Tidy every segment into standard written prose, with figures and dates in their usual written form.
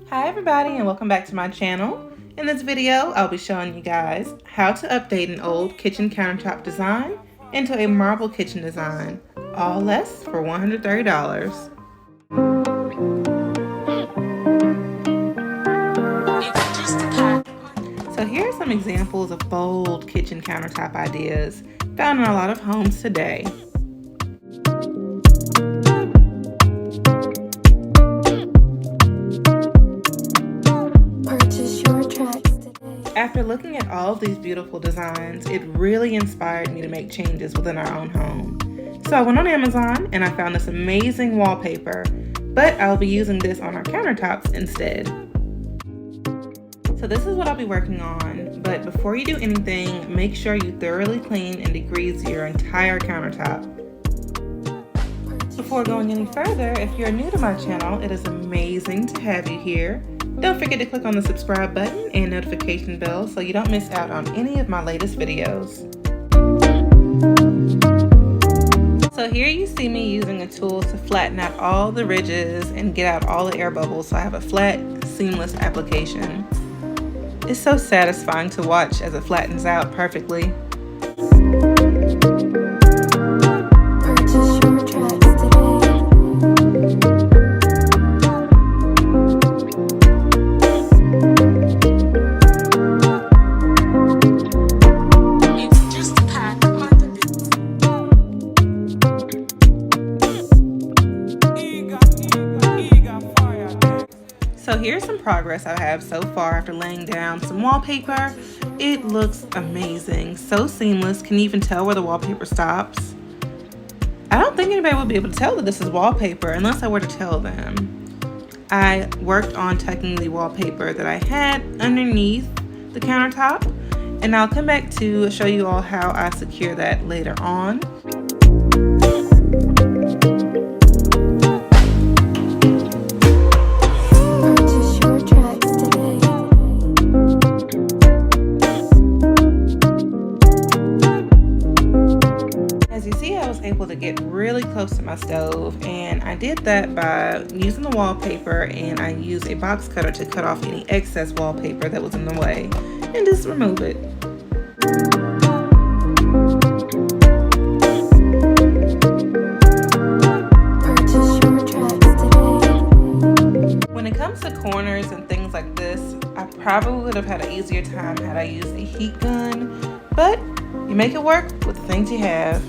Hi everybody and welcome back to my channel. In this video, I'll be showing you guys how to update an old kitchen countertop design into a marble kitchen design, all less for $130. So here are some examples of bold kitchen countertop ideas found in a lot of homes today. After looking at all of these beautiful designs, it really inspired me to make changes within our own home. So I went on Amazon and I found this amazing wallpaper, but I'll be using this on our countertops instead. So this is what I'll be working on, but before you do anything, make sure you thoroughly clean and degrease your entire countertop. Before going any further, if you're new to my channel, it is amazing to have you here. Don't forget to click on the subscribe button and notification bell so you don't miss out on any of my latest videos. So here you see me using a tool to flatten out all the ridges and get out all the air bubbles so I have a flat, seamless application. It's so satisfying to watch as it flattens out perfectly. So here's some progress I have so far after laying down some wallpaper. It looks amazing, so seamless. Can you even tell where the wallpaper stops? I don't think anybody would be able to tell that this is wallpaper unless I were to tell them. I worked on tucking the wallpaper that I had underneath the countertop, and I'll come back to show you all how I secure that later on. Able to get really close to my stove, and I did that by using the wallpaper, and I used a box cutter to cut off any excess wallpaper that was in the way and just remove it. When it comes to corners and things like this, I probably would have had an easier time had I used a heat gun, but you make it work with the things you have.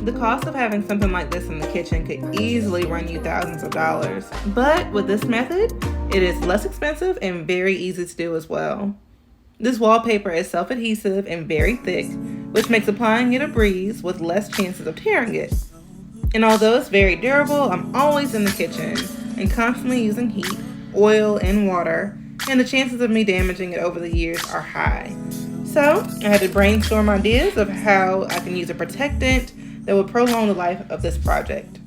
The cost of having something like this in the kitchen could easily run you thousands of dollars, but with this method, it is less expensive and very easy to do as well. This wallpaper is self-adhesive and very thick, which makes applying it a breeze with less chances of tearing it. And although it's very durable, I'm always in the kitchen and constantly using heat, oil, and water, and the chances of me damaging it over the years are high. So I had to brainstorm ideas of how I can use a protectant that would prolong the life of this project.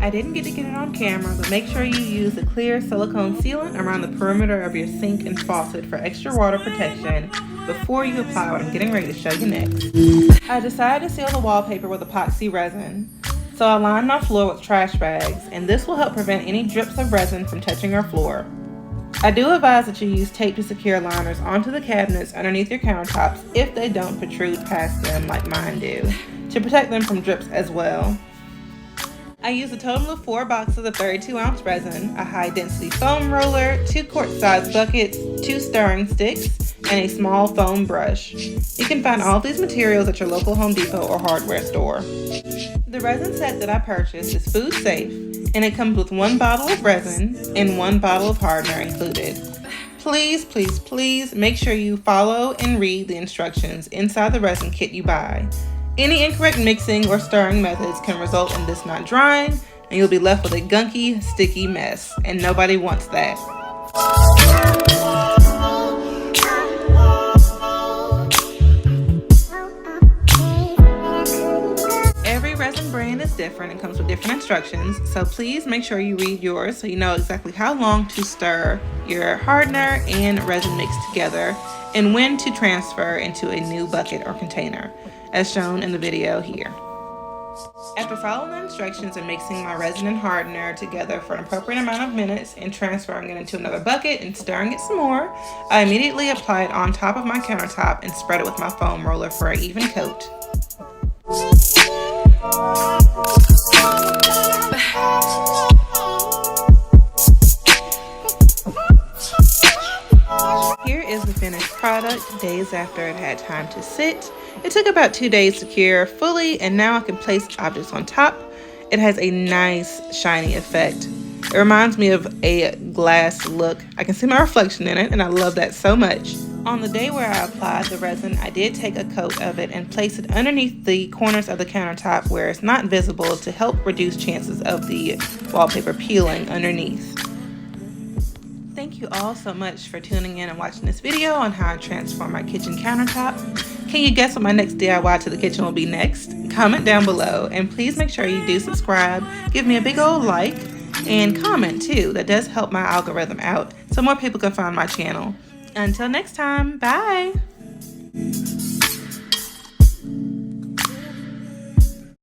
I didn't get to get it on camera, but make sure you use a clear silicone sealant around the perimeter of your sink and faucet for extra water protection before you apply what I'm getting ready to show you next. I decided to seal the wallpaper with epoxy resin. So I lined my floor with trash bags, and this will help prevent any drips of resin from touching our floor. I do advise that you use tape to secure liners onto the cabinets underneath your countertops if they don't protrude past them like mine do, to protect them from drips as well. I used a total of 4 boxes of 32-ounce resin, a high-density foam roller, 2 quart-sized buckets, 2 stirring sticks, and a small foam brush. You can find all of these materials at your local Home Depot or hardware store. The resin set that I purchased is food safe, and it comes with 1 bottle of resin and 1 bottle of hardener included. Please, please, please make sure you follow and read the instructions inside the resin kit you buy. Any incorrect mixing or stirring methods can result in this not drying, and you'll be left with a gunky, sticky mess, and nobody wants that. Every resin brand is different and comes with different instructions, so please make sure you read yours so you know exactly how long to stir your hardener and resin mix together and when to transfer into a new bucket or container, as shown in the video here. After following the instructions and mixing my resin and hardener together for an appropriate amount of minutes and transferring it into another bucket and stirring it some more, I immediately apply it on top of my countertop and spread it with my foam roller for an even coat. Here is the finished product days after it had time to sit. It took about 2 days to cure fully, and now I can place objects on top. It has a nice shiny effect. It reminds me of a glass look. I can see my reflection in it, and I love that so much. On the day where I applied the resin, I did take a coat of it and place it underneath the corners of the countertop where it's not visible to help reduce chances of the wallpaper peeling underneath. Thank you all so much for tuning in and watching this video on how I transform my kitchen countertop. Can you guess what my next DIY to the kitchen will be next? Comment down below, and please make sure you do subscribe, give me a big old like, and comment too. That does help my algorithm out so more people can find my channel. Until next time, bye!